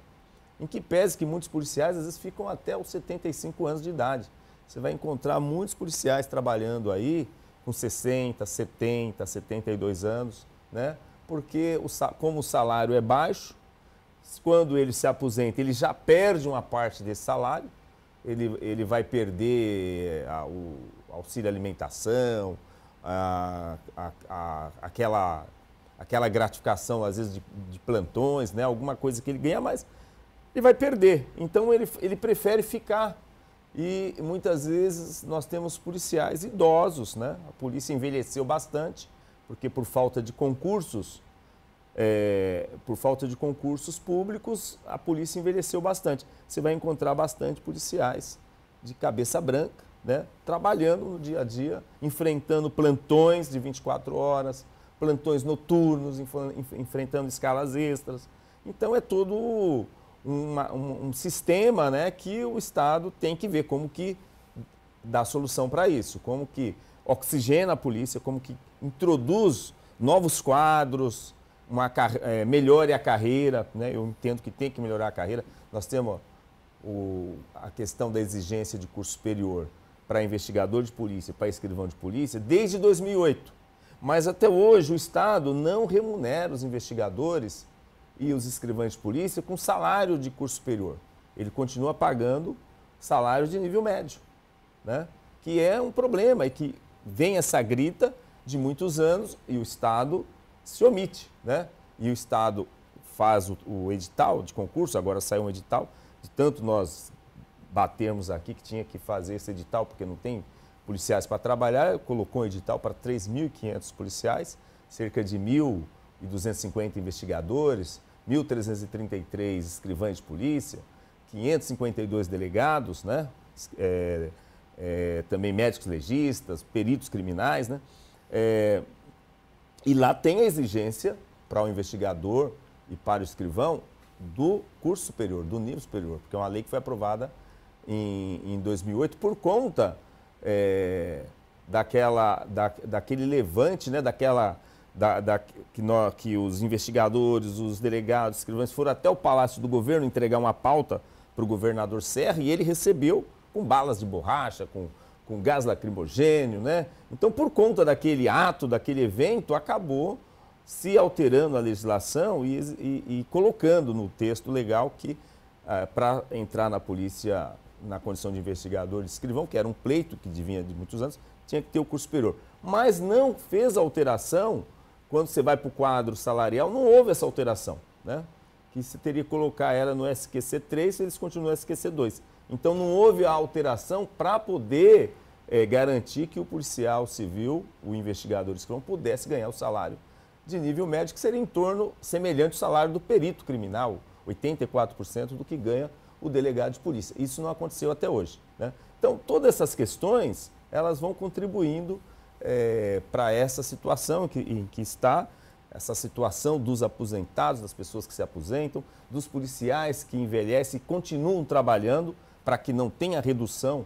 Em que pese que muitos policiais às vezes ficam até os 75 anos de idade. Você vai encontrar muitos policiais trabalhando aí com 60, 70, 72 anos, né? Porque como o salário é baixo, quando ele se aposenta, ele já perde uma parte desse salário, ele vai perder o auxílio alimentação, aquela gratificação, às vezes, de plantões, né? Alguma coisa que ele ganha, mas ele vai perder. Então, ele prefere ficar. E muitas vezes nós temos policiais idosos, né? A polícia envelheceu bastante, porque por falta de concursos, públicos, a polícia envelheceu bastante. Você vai encontrar bastante policiais de cabeça branca, né? Trabalhando no dia a dia, enfrentando plantões de 24 horas, plantões noturnos, enfrentando escalas extras. Então é todo um sistema, né, que o Estado tem que ver como que dá solução para isso, como que oxigena a polícia, como que introduz novos quadros, melhore a carreira, né? Eu entendo que tem que melhorar a carreira. Nós temos a questão da exigência de curso superior para investigador de polícia, para escrivão de polícia, desde 2008. Mas até hoje o Estado não remunera os investigadores e os escrivães de polícia com salário de curso superior. Ele continua pagando salário de nível médio, né? Que é um problema e que vem essa grita de muitos anos e o Estado se omite, né? E o Estado faz o edital de concurso, agora saiu um edital, de tanto nós batermos aqui que tinha que fazer esse edital porque não tem policiais para trabalhar, colocou um edital para 3.500 policiais, cerca de 1.250 investigadores, 1.333 escrivães de polícia, 552 delegados, né? Também médicos legistas, peritos criminais, né? E lá tem a exigência para o investigador e para o escrivão do curso superior, do nível superior, porque é uma lei que foi aprovada em 2008 por conta daquele levante, né? Que os investigadores, os delegados, os escrivães foram até o Palácio do Governo entregar uma pauta para o governador Serra e ele recebeu com balas de borracha, com gás lacrimogêneo, né? Então, por conta daquele ato, daquele evento, acabou se alterando a legislação e colocando no texto legal que para entrar na polícia na condição de investigador de escrivão, que era um pleito que vinha de muitos anos, tinha que ter o curso superior. Mas não fez alteração. Quando você vai para o quadro salarial, não houve essa alteração, né? Que você teria que colocar ela no SQC3 e eles continuam no SQC2. Então, não houve a alteração para poder garantir que o policial civil, o investigador escrivão, pudesse ganhar o salário de nível médio, que seria em torno semelhante ao salário do perito criminal, 84% do que ganha o delegado de polícia. Isso não aconteceu até hoje, né? Então, todas essas questões, elas vão contribuindo para essa situação em que está, essa situação dos aposentados, das pessoas que se aposentam, dos policiais que envelhecem e continuam trabalhando para que não tenha redução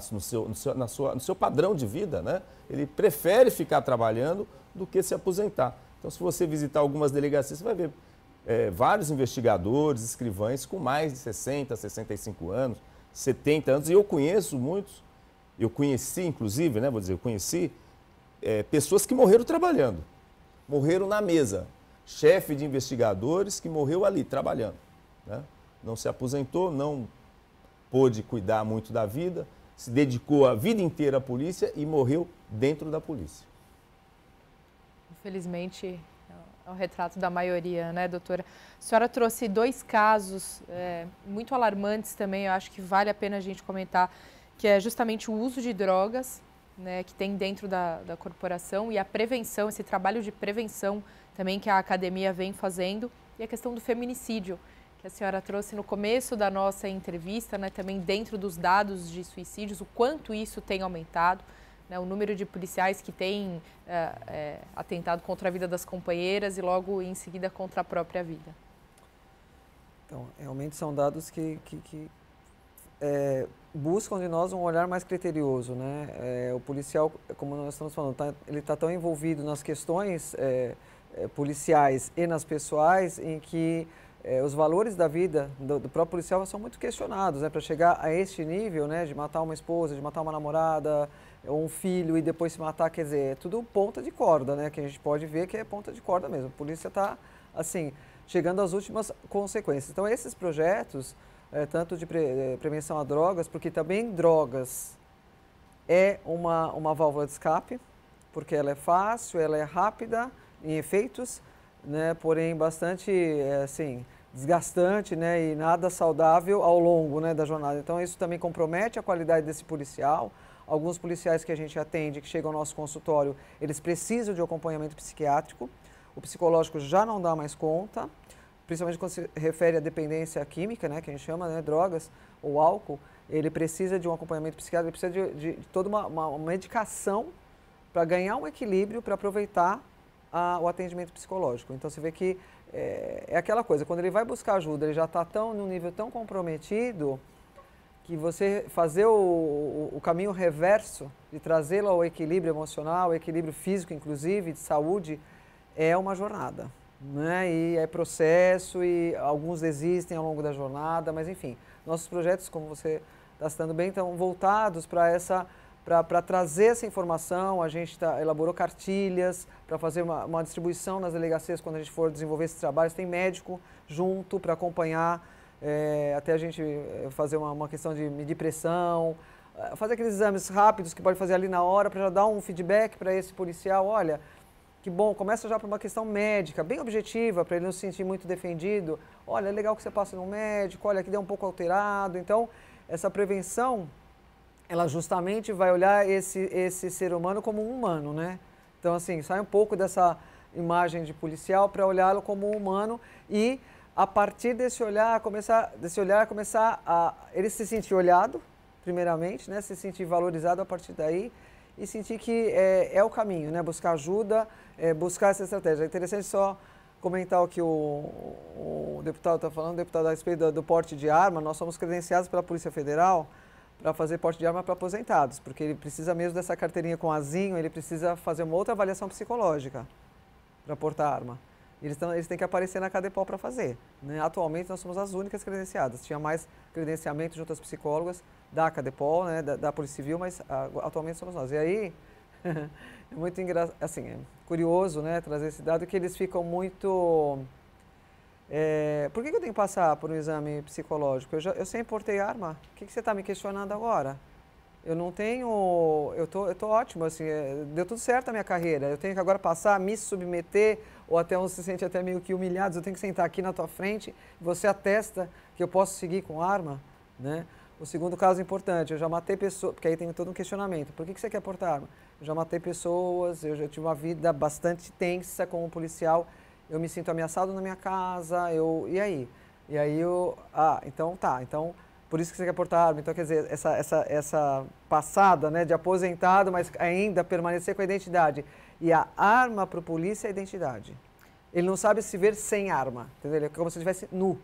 no seu padrão de vida, né? Ele prefere ficar trabalhando do que se aposentar. Então, se você visitar algumas delegacias, você vai ver vários investigadores, escrivães com mais de 60, 65 anos, 70 anos, e eu conheço muitos. Eu conheci, inclusive, né, pessoas que morreram trabalhando, morreram na mesa, chefe de investigadores que morreu ali, trabalhando, né? Não se aposentou, não pôde cuidar muito da vida, se dedicou a vida inteira à polícia e morreu dentro da polícia. Infelizmente, é o retrato da maioria, né, doutora? A senhora trouxe 2 casos muito alarmantes também, eu acho que vale a pena a gente comentar, que é justamente o uso de drogas, né, que tem dentro da corporação, e a prevenção, esse trabalho de prevenção também que a academia vem fazendo, e a questão do feminicídio, que a senhora trouxe no começo da nossa entrevista, né, também dentro dos dados de suicídios, o quanto isso tem aumentado, né, o número de policiais que têm atentado contra a vida das companheiras e logo em seguida contra a própria vida. Então, realmente são dados que buscam de nós um olhar mais criterioso, né? O policial, como nós estamos falando, ele está tão envolvido nas questões policiais e nas pessoais, em que os valores da vida do próprio policial são muito questionados, né? Para chegar a este nível, né, de matar uma esposa, de matar uma namorada, ou um filho e depois se matar, quer dizer, é tudo ponta de corda, né? Que a gente pode ver que é ponta de corda mesmo. A polícia está, assim, chegando às últimas consequências. Então, esses projetos, tanto de prevenção a drogas, porque também drogas é uma válvula de escape, porque ela é fácil, ela é rápida em efeitos, né, porém bastante assim, desgastante, né, e nada saudável ao longo, né, da jornada. Então isso também compromete a qualidade desse policial. Alguns policiais que a gente atende, que chegam ao nosso consultório, eles precisam de acompanhamento psiquiátrico. O psicológico já não dá mais conta, principalmente quando se refere à dependência química, né, que a gente chama, né, drogas ou álcool. Ele precisa de um acompanhamento psiquiátrico, ele precisa de toda uma medicação para ganhar um equilíbrio, para aproveitar o atendimento psicológico. Então, você vê que é aquela coisa, quando ele vai buscar ajuda, ele já está num nível tão comprometido que você fazer o caminho reverso de trazê-lo ao equilíbrio emocional, ao equilíbrio físico, inclusive, de saúde, é uma jornada, né? E é processo e alguns desistem ao longo da jornada, mas enfim, nossos projetos, como você está citando bem, estão voltados para trazer essa informação. A gente elaborou cartilhas para fazer uma distribuição nas delegacias quando a gente for desenvolver esses trabalhos. Tem médico junto para acompanhar, até a gente fazer uma questão de medir pressão, fazer aqueles exames rápidos que pode fazer ali na hora para já dar um feedback para esse policial. Olha, que bom, começa já por uma questão médica, bem objetiva, para ele não se sentir muito defendido. Olha, é legal que você passe no médico, olha, aqui deu um pouco alterado. Então, essa prevenção, ela justamente vai olhar esse ser humano como um humano, né? Então, assim, sai um pouco dessa imagem de policial para olhá-lo como um humano e, a partir desse olhar, começar a ele se sentir olhado, primeiramente, né? Se sentir valorizado a partir daí e sentir que é o caminho, né? Buscar ajuda, buscar essa estratégia. É interessante só comentar o que o deputado está falando, o deputado a respeito do porte de arma. Nós somos credenciados pela Polícia Federal para fazer porte de arma para aposentados, porque ele precisa mesmo dessa carteirinha com azinho, ele precisa fazer uma outra avaliação psicológica para portar arma. Eles têm que aparecer na Cadepol para fazer, né? Atualmente nós somos as únicas credenciadas, tinha mais credenciamento de outras psicólogas da Cadepol, né, da Polícia Civil, mas atualmente somos nós. E aí, é muito assim, é curioso, né, trazer esse dado, que eles ficam muito... por que eu tenho que passar por um exame psicológico? Eu sempre portei arma. O que você está me questionando agora? Eu não tenho... Eu tô ótimo, assim, deu tudo certo a minha carreira. Eu tenho que agora passar, me submeter, ou até uns se sente até meio que humilhados. Eu tenho que sentar aqui na tua frente, você atesta que eu posso seguir com arma, né? O segundo caso importante, eu já matei pessoas, porque aí tem todo um questionamento. Por que você quer portar arma? Eu já matei pessoas, eu já tive uma vida bastante tensa como policial. Eu me sinto ameaçado na minha casa, e aí? E aí então tá, então por isso que você quer portar arma. Então, quer dizer, essa passada, né, de aposentado, mas ainda permanecer com a identidade. E a arma para o polícia é a identidade. Ele não sabe se ver sem arma, entendeu? Ele é como se estivesse nu,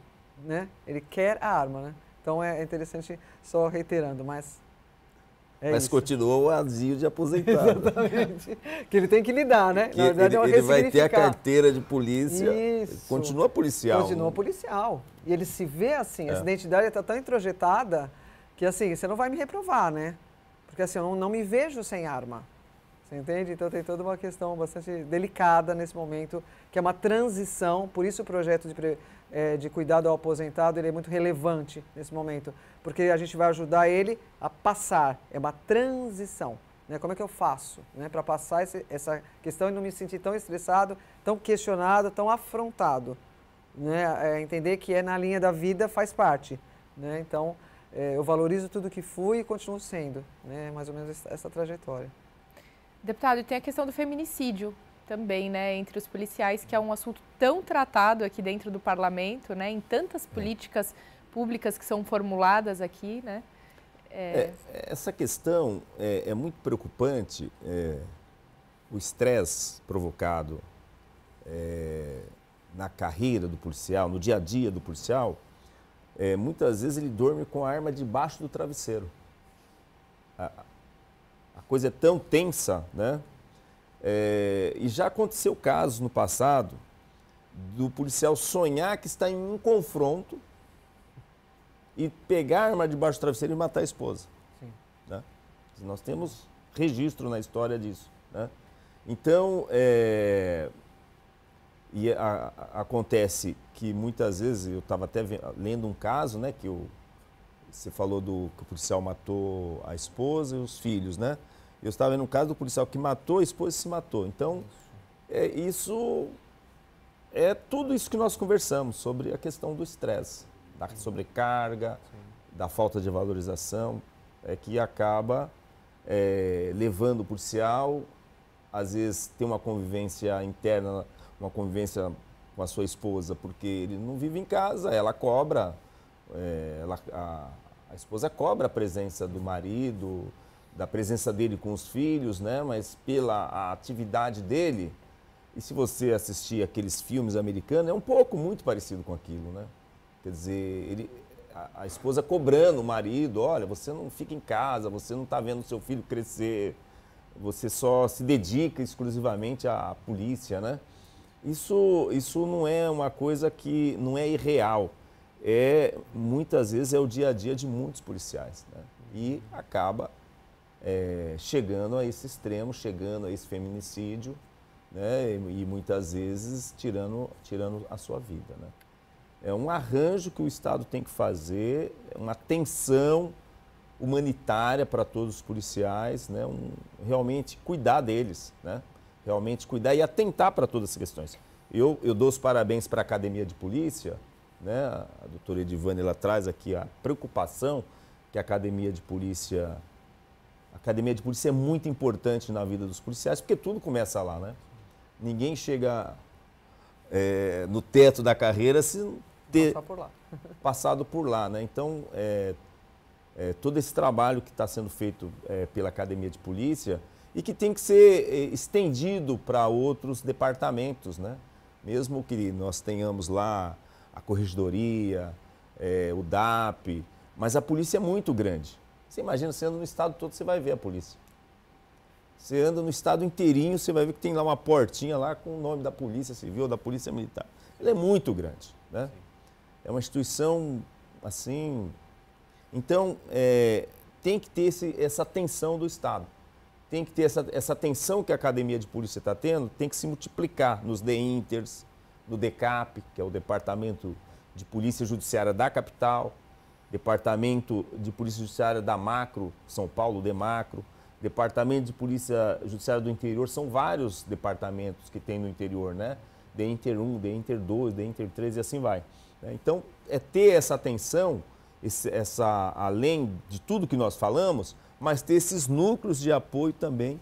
né? Ele quer a arma, né? Então é interessante, só reiterando, mas... Mas isso. Continua o vazio de aposentado. Exatamente. Que ele tem que lidar, né? Na verdade, ele vai ter a carteira de polícia. Isso. Continua policial. Continua policial. E ele se vê assim, essa identidade está tão introjetada que assim, você não vai me reprovar, né? Porque assim, eu não me vejo sem arma. Você entende? Então tem toda uma questão bastante delicada nesse momento, que é uma transição, por isso o projeto de cuidado ao aposentado ele é muito relevante nesse momento, porque a gente vai ajudar ele a passar, é uma transição. Né? Como é que eu faço, né, para passar essa questão e não me sentir tão estressado, tão questionado, tão afrontado? Né? Entender que é na linha da vida faz parte. Né? Então, eu valorizo tudo que fui e continuo sendo. Né? Mais ou menos essa trajetória. Deputado, e tem a questão do feminicídio também, né, entre os policiais, que é um assunto tão tratado aqui dentro do parlamento, né, em tantas políticas públicas que são formuladas aqui, né? Essa questão é muito preocupante, o estresse provocado na carreira do policial, no dia a dia do policial, muitas vezes ele dorme com a arma debaixo do travesseiro. A coisa é tão tensa, né? E já aconteceu casos no passado do policial sonhar que está em um confronto e pegar a arma debaixo do travesseiro e matar a esposa. Sim. Né? Nós temos registro na história disso. Né? Então, acontece que muitas vezes, eu estava até lendo um caso, né, que você falou que o policial matou a esposa e os filhos, né? Eu estava vendo um caso do policial que matou a esposa e se matou. Então, isso é tudo isso que nós conversamos sobre a questão do estresse, da sobrecarga, da falta de valorização, que acaba levando o policial, às vezes, ter uma convivência interna, uma convivência com a sua esposa, porque ele não vive em casa, ela cobra, a esposa cobra a presença do marido, da presença dele com os filhos, né? Mas pela atividade dele, e se você assistir aqueles filmes americanos, é um pouco muito parecido com aquilo, né? Quer dizer, a esposa cobrando o marido, olha, você não fica em casa, você não está vendo o seu filho crescer, você só se dedica exclusivamente à polícia, né? Isso não é uma coisa que não é irreal, muitas vezes é o dia a dia de muitos policiais, né? E acaba chegando a esse extremo, chegando a esse feminicídio, né? E muitas vezes tirando a sua vida, né? É um arranjo que o Estado tem que fazer, uma atenção humanitária para todos os policiais, né? Realmente cuidar deles, né? Realmente cuidar e atentar para todas as questões. Eu dou os parabéns para a Academia de Polícia, né? A doutora Edivane, ela traz aqui a preocupação que a Academia de Polícia é muito importante na vida dos policiais, porque tudo começa lá, né? Ninguém chega no teto da carreira se não ter passado por lá, né? Então, todo esse trabalho que está sendo feito pela Academia de Polícia e que tem que ser estendido para outros departamentos, né? Mesmo que nós tenhamos lá a Corregedoria, o DAP, mas a polícia é muito grande. Você imagina, você anda no estado todo, você vai ver a polícia. Você anda no estado inteirinho, você vai ver que tem lá uma portinha lá com o nome da Polícia Civil, da Polícia Militar. Ela é muito grande, né? Sim. É uma instituição, assim... Então, tem que ter essa atenção do Estado. Tem que ter essa atenção que a Academia de Polícia está tendo, tem que se multiplicar nos DEINTERs, no DECAP, que é o Departamento de Polícia Judiciária da capital, Departamento de Polícia Judiciária da Macro, São Paulo, DEMACRO, Departamento de Polícia Judiciária do Interior, são vários departamentos que tem no interior, né? DEINTER 1, DEINTER 2, DEINTER 3 e assim vai. Então, ter essa atenção, além de tudo que nós falamos, mas ter esses núcleos de apoio também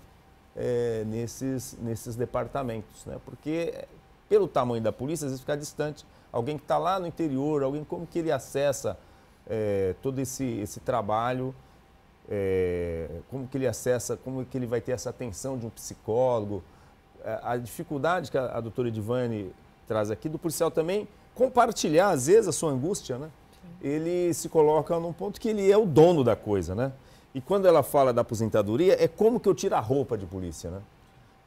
nesses departamentos, né? Porque, pelo tamanho da polícia, às vezes fica distante. Alguém que está lá no interior, como que ele acessa todo esse trabalho, como que ele acessa, como que ele vai ter essa atenção de um psicólogo. A dificuldade que a doutora Edivane traz aqui, do policial também compartilhar, às vezes, a sua angústia, né? Ele se coloca num ponto que ele é o dono da coisa, né? E quando ela fala da aposentadoria, é como que eu tiro a roupa de polícia, né?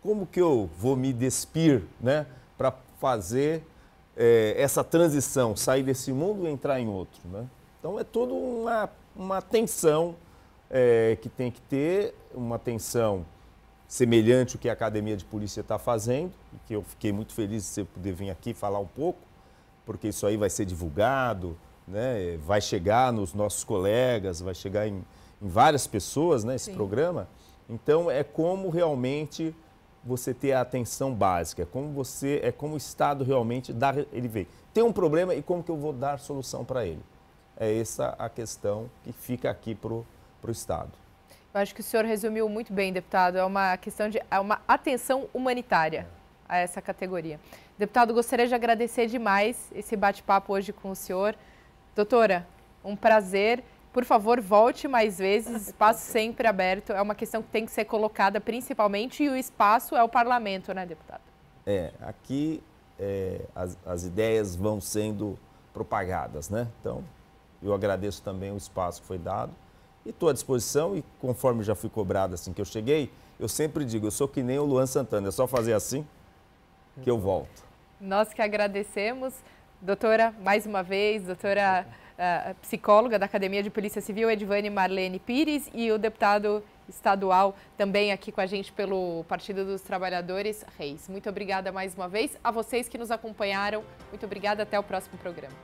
Como que eu vou me despir, né? Para fazer essa transição, sair desse mundo e entrar em outro, né? Então, é toda uma atenção que tem que ter, uma atenção semelhante ao que a Academia de Polícia está fazendo, e que eu fiquei muito feliz de você poder vir aqui falar um pouco, porque isso aí vai ser divulgado, né? Vai chegar nos nossos colegas, vai chegar em várias pessoas, né, esse Sim. programa. Então, é como realmente você ter a atenção básica, como o Estado realmente dá, ele vê. Tem um problema e como que eu vou dar solução para ele? É essa a questão que fica aqui para o Estado. Eu acho que o senhor resumiu muito bem, deputado. É uma questão de uma atenção humanitária a essa categoria. Deputado, gostaria de agradecer demais esse bate-papo hoje com o senhor. Doutora, um prazer. Por favor, volte mais vezes, espaço sempre aberto. É uma questão que tem que ser colocada principalmente, e o espaço é o parlamento, né, deputado? Aqui as ideias vão sendo propagadas, né? Então, eu agradeço também o espaço que foi dado e estou à disposição, e conforme já fui cobrado assim que eu cheguei, eu sempre digo, eu sou que nem o Luan Santana, é só fazer assim que eu volto. Nós que agradecemos. Doutora, mais uma vez, doutora psicóloga da Academia de Polícia Civil, Edivane Marlene Pires, e o deputado estadual também aqui com a gente pelo Partido dos Trabalhadores, Reis. Muito obrigada mais uma vez. A vocês que nos acompanharam, muito obrigada. Até o próximo programa.